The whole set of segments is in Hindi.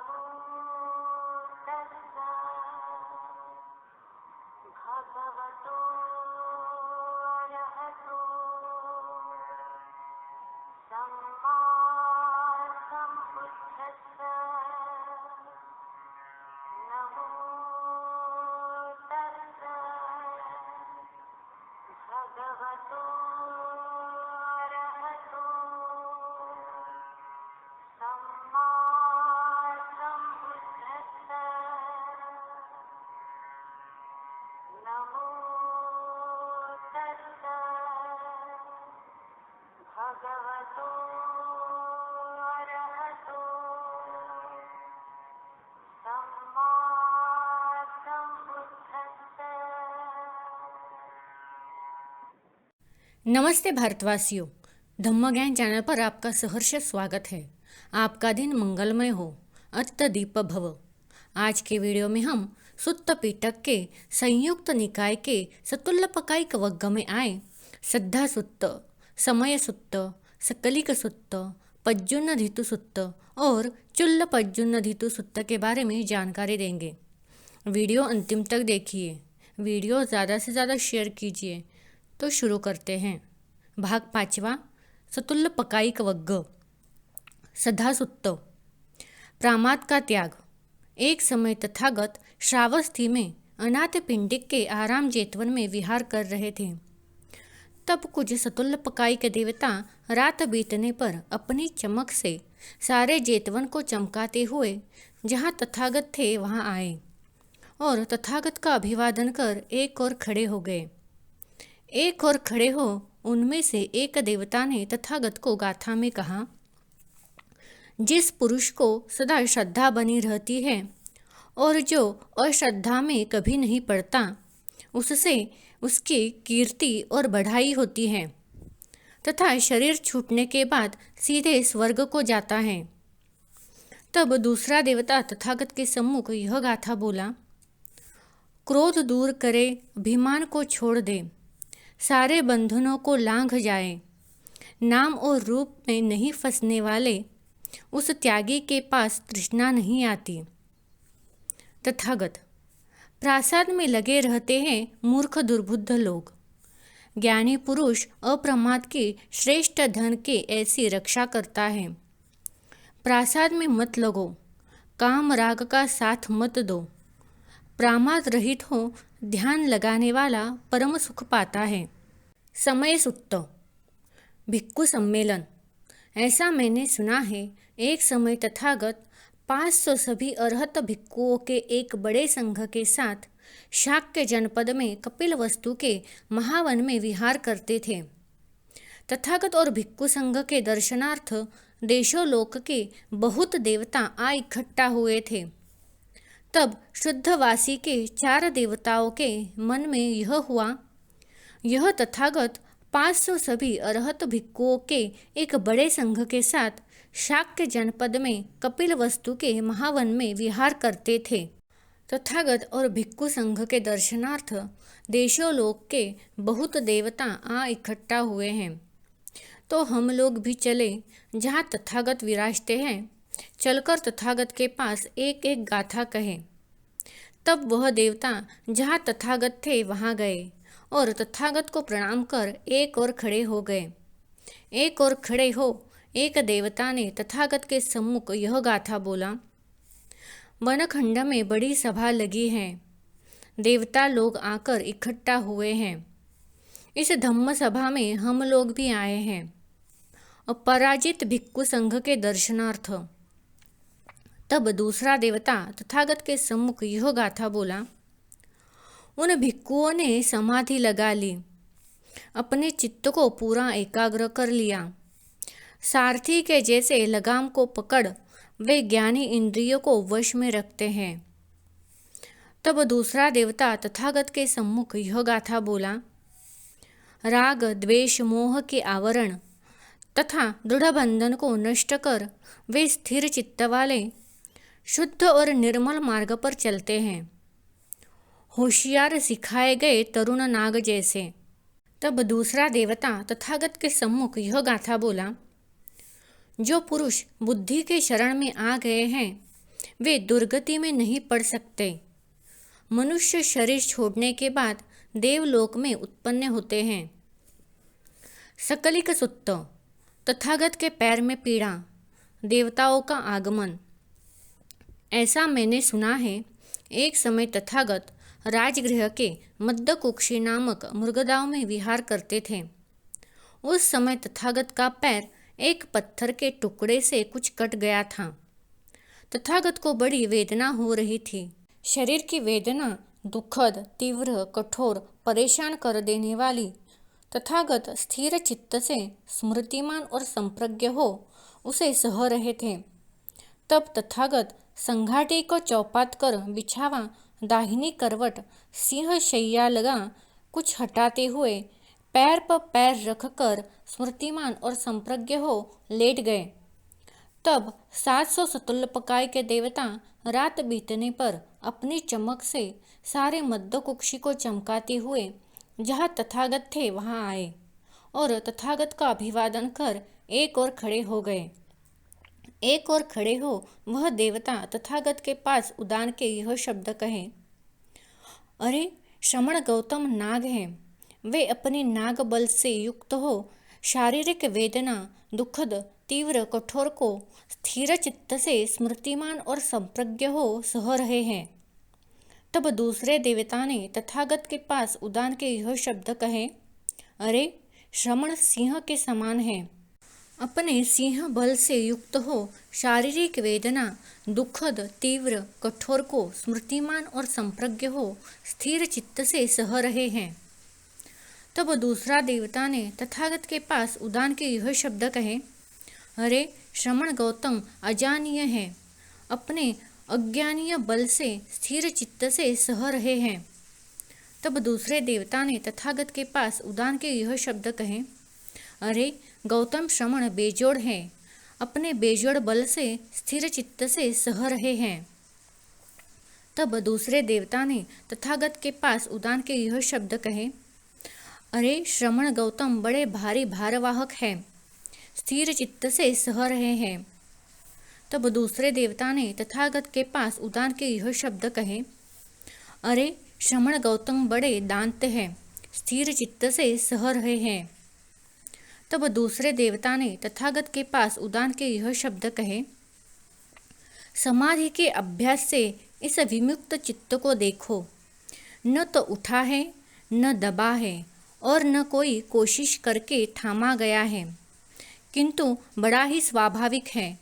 नमो तस्सा भगवतो अरहतो सम्मा सम्बुद्धस्सा नमो तस्सा भगवतो अरहतो सम्मा सम्बुद्धस्सा नमो तस्सा भगवतो अरहतो सम्मा सम्बुद्धस्सा। नमस्ते भारतवासियों, धम्म ज्ञान चैनल पर आपका सहर्ष स्वागत है। आपका दिन मंगलमय हो, अत्त दीप भव। आज के वीडियो में हम सुत्त पिटक के संयुक्त निकाय के सतुल्लपकायिक वर्ग में आए श्रद्धा सुत्त, समय सुत्त, सकलिक सुत्त, पज्जुन्न धितु सुत्त और चुल्ल पज्जुन्न धितु सुत्त के बारे में जानकारी देंगे। वीडियो अंतिम तक देखिए। वीडियो ज़्यादा से ज़्यादा शेयर कीजिए। तो शुरू करते हैं। भाग 5वां, सतुल्लपकायिक वर्ग। श्रद्धा सुत्त। प्रामाद का त्याग। एक समय तथागत श्रावस्ती में अनाथ पिंडिक के आराम जेतवन में विहार कर रहे थे। तब कुछ सतुल्लपकायिक देवता रात बीतने पर अपनी चमक से सारे जेतवन को चमकाते हुए जहाँ तथागत थे वहाँ आए और तथागत का अभिवादन कर एक और खड़े हो गए। एक और खड़े हो उनमें से एक देवता ने तथागत को गाथा में कहा, जिस पुरुष को सदा श्रद्धा बनी रहती है और जो अश्रद्धा में कभी नहीं पड़ता, उससे उसकी कीर्ति और बढ़ाई होती है तथा शरीर छूटने के बाद सीधे स्वर्ग को जाता है। तब दूसरा देवता तथागत के सम्मुख यह गाथा बोला, क्रोध दूर करे, अभिमान को छोड़ दे, सारे बंधनों को लांघ जाए, नाम और रूप में नहीं फंसने वाले उस त्यागी के पास तृष्णा नहीं आती। तथागत, प्रासाद में लगे रहते हैं मूर्ख दुर्बुद्ध लोग। ज्ञानी पुरुष अप्रमाद की श्रेष्ठ धन के ऐसी रक्षा करता है। प्रासाद में मत लगो, काम राग का साथ मत दो। प्रामाद रहित हो ध्यान लगाने वाला परम सुख पाता है। समय सुत्त। भिक्खु सम्मेलन। ऐसा मैंने सुना है, एक समय तथागत 500 सभी अरहत भिक्खुओं के एक बड़े संघ के साथ शाक्य जनपद में कपिलवस्तु के महावन में विहार करते थे। तथागत और भिक्खु संघ के दर्शनार्थ देशों लोक के बहुत देवता आ इकट्ठा हुए थे। तब शुद्धवासी के 4 देवताओं के मन में यह हुआ, यह तथागत 500 सभी अरहत भिक्खुओं के एक बड़े संघ के साथ शाक्य जनपद में कपिलवस्तु के महावन में विहार करते थे। तथागत और भिक्खु संघ के दर्शनार्थ देशों लोक के बहुत देवता आ इकट्ठा हुए हैं, तो हम लोग भी चले जहाँ तथागत विराजते हैं। चलकर तथागत के पास एक एक गाथा कहे। तब वह देवता जहाँ तथागत थे वहाँ गए और तथागत को प्रणाम कर एक और खड़े हो गए। एक और खड़े हो एक देवता ने तथागत के सम्मुख यह गाथा बोला, वनखंड में बड़ी सभा लगी है, देवता लोग आकर इकट्ठा हुए हैं। इस धम्म सभा में हम लोग भी आए हैं, पराजित भिक्खु संघ के दर्शनार्थ। तब दूसरा देवता तथागत के सम्मुख यह गाथा बोला, उन भिक्खुओं ने समाधि लगा ली, अपने चित्त को पूरा एकाग्र कर लिया। सारथी के जैसे लगाम को पकड़ वे ज्ञानी इंद्रियों को वश में रखते हैं। तब दूसरा देवता तथागत के सम्मुख यह गाथा बोला, राग द्वेष मोह के आवरण तथा दृढ़ बंधन को नष्ट कर वे स्थिर चित्त वाले शुद्ध और निर्मल मार्ग पर चलते हैं, होशियार सिखाए गए तरुण नाग जैसे। तब दूसरा देवता तथागत के सम्मुख यह गाथा बोला, जो पुरुष बुद्धि के शरण में आ गए हैं वे दुर्गति में नहीं पड़ सकते। मनुष्य शरीर छोड़ने के बाद देवलोक में उत्पन्न होते हैं। सकलिक सुत्त, तथागत के पैर में पीड़ा, देवताओं का आगमन। ऐसा मैंने सुना है, एक समय तथागत राजगृह के मध्यकुक्षी नामक मृगदाओं में विहार करते थे। उस समय तथागत का पैर एक पत्थर के टुकड़े से कुछ कट गया था। तथागत को बड़ी वेदना हो रही थी। शरीर की वेदना दुखद, तीव्र, कठोर, परेशान कर देने वाली। तथागत स्थिर चित्त से स्मृतिमान और संप्रज्ञ हो उसे सह रहे थे। तब तथागत संघाटे को चौपात कर बिछावा, दाहिनी करवट, सिंह शैया लगा कुछ हटाते हुए पैर पर पैर रखकर स्मृतिमान और संप्रज्ञ हो लेट गए। तब 700 सतुल्यपकाय के देवता रात बीतने पर अपनी चमक से सारे मध्यकुक्षी को चमकाते हुए जहाँ तथागत थे वहाँ आए और तथागत का अभिवादन कर एक और खड़े हो गए। एक और खड़े हो वह देवता तथागत के पास उदान के यह शब्द कहे, अरे श्रमण गौतम नाग हैं। वे अपने नाग बल से युक्त हो शारीरिक वेदना, दुखद, तीव्र, कठोर को स्थिर चित्त से स्मृतिमान और संप्रज्ञ हो सह रहे हैं। तब दूसरे देवता ने तथागत के पास उदान के यह शब्द कहे, अरे श्रमण सिंह के समान है। अपने सिंह बल से युक्त हो शारीरिक वेदना, दुखद, तीव्र, कठोर को स्मृतिमान और संप्रज्ञ हो स्थिर चित्त से सह रहे हैं। तब दूसरा देवता ने तथागत के पास उदान के यह शब्द कहे, अरे श्रमण गौतम अजानीय है, अपने अज्ञानीय बल से स्थिर चित्त से सह रहे हैं। तब दूसरे देवता ने तथागत के पास उदान के यह शब्द कहे, अरे गौतम श्रमण बेजोड़ है, अपने बेजोड़ बल से स्थिर चित्त से सह रहे हैं। तब दूसरे देवता ने तथागत के पास उदान के यह शब्द कहे, अरे श्रमण गौतम बड़े भारी भारवाहक हैं, स्थिर चित्त से सह रहे हैं। तब दूसरे देवता ने तथागत के पास उदान के यह शब्द कहे, अरे श्रमण गौतम बड़े दांत हैं, स्थिर चित्त से सह रहे हैं। तब दूसरे देवता ने तथागत के पास उदान के यह शब्द कहे, समाधि के अभ्यास से इस विमुक्त चित्त को देखो, न तो उठा है, न दबा है और न कोई कोशिश करके थामा गया है, किंतु बड़ा ही स्वाभाविक है।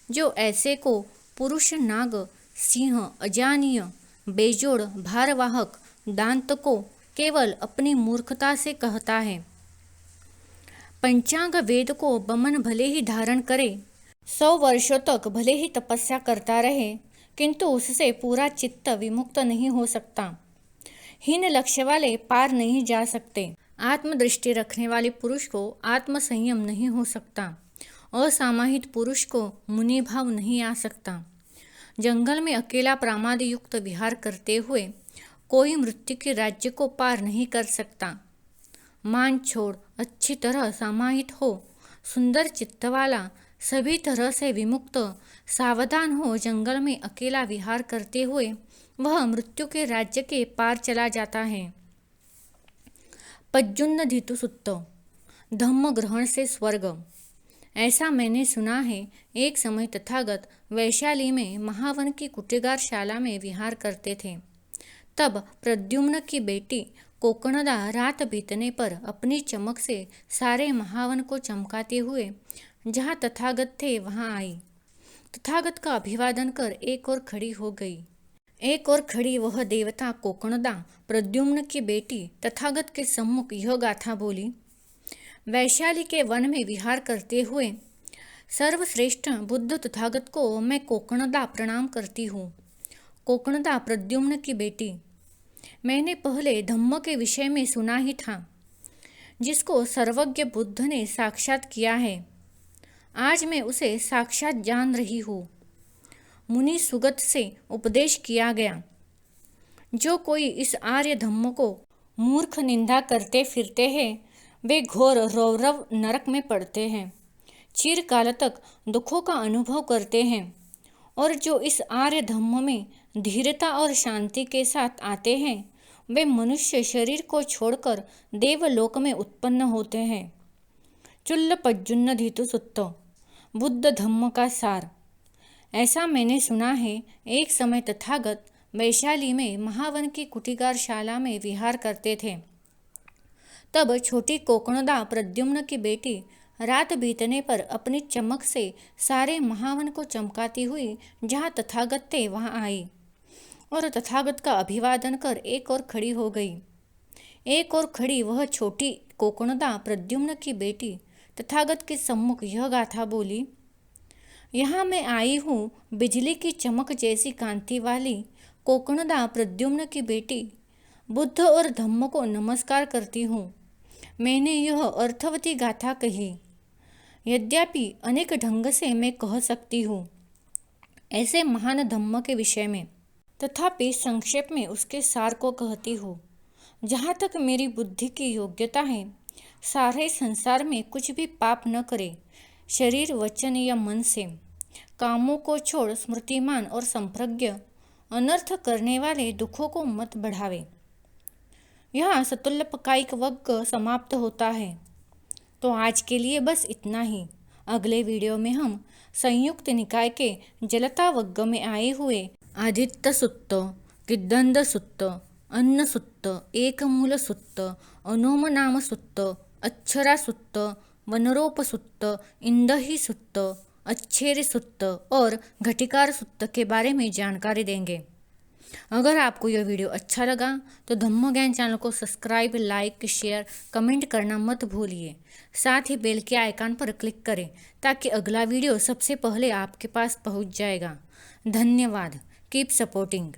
जो ऐसे को पुरुष, नाग, सिंह, अजानीय, बेजोड़, भारवाहक, दांत को केवल अपनी मूर्खता से कहता है। पंचांग वेद को बमन भले ही धारण करे, 100 वर्षों तक भले ही तपस्या करता रहे, किंतु उससे पूरा चित्त विमुक्त नहीं हो सकता। हीन लक्ष्य वाले पार नहीं जा सकते। आत्मदृष्टि रखने वाले पुरुष को आत्मसंयम नहीं हो सकता। असामाहित पुरुष को मुनि भाव नहीं आ सकता। जंगल में अकेला प्रमाद युक्त विहार करते हुए कोई मृत्यु के राज्य को पार नहीं कर सकता। मान छोड़ अच्छी तरह समाहित हो, सुंदर चित्त वाला, सभी तरह से विमुक्त, सावधान हो जंगल में अकेला विहार करते हुए वह मृत्यु के राज्य के पार चला जाता है। पज्जुन्न धितु सुत्तो, धम्म ग्रहण से स्वर्ग। ऐसा मैंने सुना है, एक समय तथागत वैशाली में महावन की कुटीरशाला में विहार करते थे। तब प्रद्युम्न की बेटी कोकणदा रात बीतने पर अपनी चमक से सारे महावन को चमकाते हुए जहाँ तथागत थे वहाँ आई। तथागत का अभिवादन कर एक और खड़ी हो गई। एक और खड़ी वह देवता कोकणदा प्रद्युम्न की बेटी तथागत के सम्मुख यह गाथा बोली, वैशाली के वन में विहार करते हुए सर्वश्रेष्ठ बुद्ध तथागत को मैं कोकणदा प्रणाम करती हूँ। कोकणदा प्रद्युम्न की बेटी, मैंने पहले धम्म के विषय में सुना ही था, जिसको सर्वज्ञ बुद्ध ने साक्षात किया है। आज मैं उसे साक्षात जान रही हूँ। मुनि सुगत से उपदेश किया गया, जो कोई इस आर्य धम्म को मूर्ख निंदा करते फिरते हैं वे घोर रौरव नरक में पड़ते हैं, चिरकाल तक दुखों का अनुभव करते हैं और जो इस आर्य धम्म में धीरता और शांति के साथ आते हैं वे मनुष्य शरीर को छोड़कर देवलोक में उत्पन्न होते हैं। चुल्ल पज्जुन्न धीतु सुत्त, बुद्ध धम्म का सार। ऐसा मैंने सुना है, एक समय तथागत वैशाली में महावन की कुटीगारशाला में विहार करते थे। तब छोटी कोकणदा प्रद्युम्न की बेटी रात बीतने पर अपनी चमक से सारे महावन को चमकाती हुई जहाँ तथागत थे वहाँ आई और तथागत का अभिवादन कर एक और खड़ी हो गई। एक और खड़ी वह छोटी कोकणदा प्रद्युम्न की बेटी तथागत के सम्मुख यह गाथा बोली, यहाँ मैं आई हूँ बिजली की चमक जैसी कांति वाली कोकणदा प्रद्युम्न की बेटी, बुद्ध और धम्म को नमस्कार करती हूँ। मैंने यह अर्थवती गाथा कही, यद्यपि अनेक ढंग से मैं कह सकती हूँ ऐसे महान धम्म के विषय में, तथापि संक्षेप में उसके सार को कहती हूँ। जहाँ तक मेरी बुद्धि की योग्यता है, सारे संसार में कुछ भी पाप न करे, शरीर वचन या मन से। कामों को छोड़ स्मृतिमान और संप्रज्ञ, अनर्थ करने वाले दुखों को मत बढ़ावे। यहाँ सतुल्यपकायिक वर्ग समाप्त होता है। तो आज के लिए बस इतना ही। अगले वीडियो में हम संयुक्त निकाय के जलता वर्ग में आए हुए आदित्य सुत्त, किद्दंद सुत्त, अन्न सुत्त, एकमूल सुत्त, अनोम नाम सुत्त, अक्षरा सुत्त, वनरोप सुत्त, इंदही सुत्त, अच्छेर सुत्त और घटिकार सुत्त के बारे में जानकारी देंगे। अगर आपको यह वीडियो अच्छा लगा तो धम्म ज्ञान चैनल को सब्सक्राइब, लाइक, शेयर, कमेंट करना मत भूलिए। साथ ही बेल के आइकन पर क्लिक करें ताकि अगला वीडियो सबसे पहले आपके पास पहुंच जाएगा। धन्यवाद। Keep supporting.